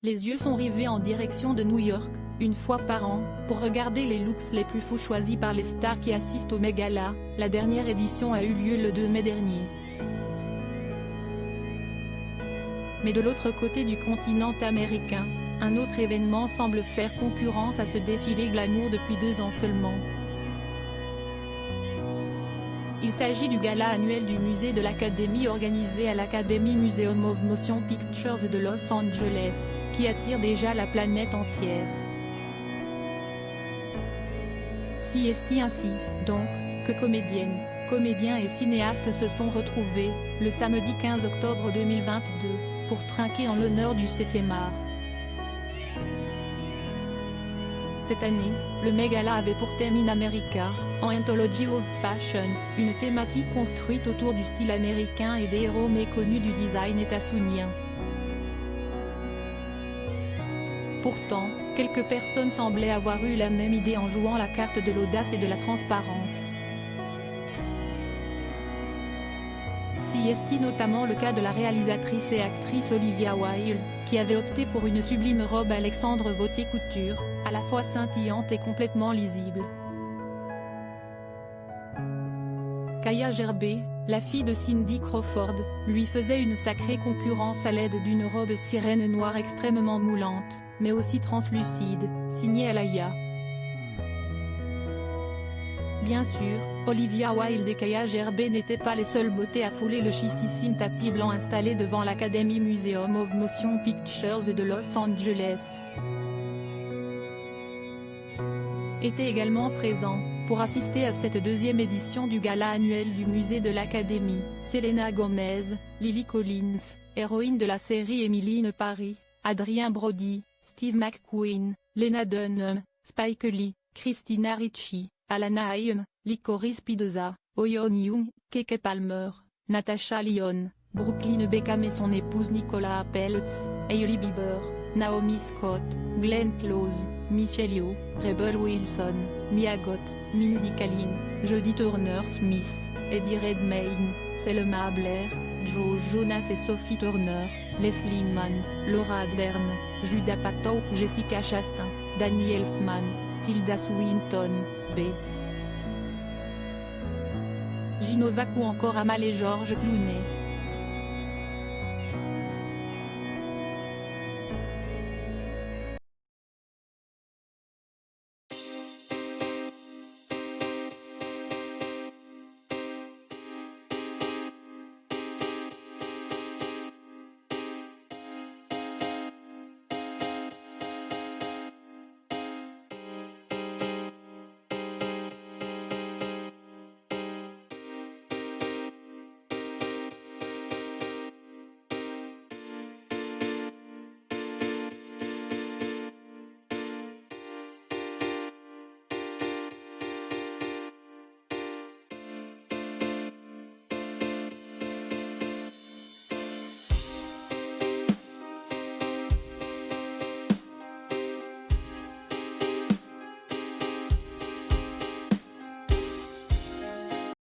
Les yeux sont rivés en direction de New York, une fois par an, pour regarder les looks les plus fous choisis par les stars qui assistent au Met Gala. La dernière édition a eu lieu le 2 mai dernier. Mais de l'autre côté du continent américain, un autre événement semble faire concurrence à ce défilé glamour depuis 2 ans seulement. Il s'agit du gala annuel du musée de l'Académie organisé à l'Academy Museum of Motion Pictures de Los Angeles, qui attire déjà la planète entière. Si est ainsi, donc, que comédiennes, comédiens et cinéastes se sont retrouvés, le samedi 15 octobre 2022, pour trinquer en l'honneur du 7e art. Cette année, le Met Gala avait pour thème In America, en Anthology of Fashion, une thématique construite autour du style américain et des héros méconnus du design états-unien. Pourtant, quelques personnes semblaient avoir eu la même idée en jouant la carte de l'audace et de la transparence. C'est notamment le cas de la réalisatrice et actrice Olivia Wilde, qui avait opté pour une sublime robe Alexandre Vauthier Couture, à la fois scintillante et complètement lisible. Kaia Gerber, la fille de Cindy Crawford, lui faisait une sacrée concurrence à l'aide d'une robe sirène noire extrêmement moulante, mais aussi translucide, signée Alaïa. Bien sûr, Olivia Wilde et Kaia Gerber n'étaient pas les seules beautés à fouler le chississime tapis blanc installé devant l'Academy Museum of Motion Pictures de Los Angeles. Était également présent, pour assister à cette 2e édition du gala annuel du musée de l'Académie, Selena Gomez, Lily Collins, héroïne de la série Emily in Paris, Adrien Brody, Steve McQueen, Lena Dunham, Spike Lee, Christina Ricci, Alana Haim, Licorice Pizza, Oyeon Young, Keke Palmer, Natasha Lyonne, Brooklyn Beckham et son épouse Nicola Peltz, Hailey Bieber, Naomi Scott, Glenn Close, Michelle Yeoh, Rebel Wilson, Mia Goth, Mindy Kaling, Jodie Turner-Smith, Eddie Redmayne, Selma Blair, Joe Jonas et Sophie Turner, Leslie Mann, Laura Dern, Judah Apatow, Jessica Chastain, Danny Elfman, Tilda Swinton, B. G. Novak ou encore Amal et George Clooney.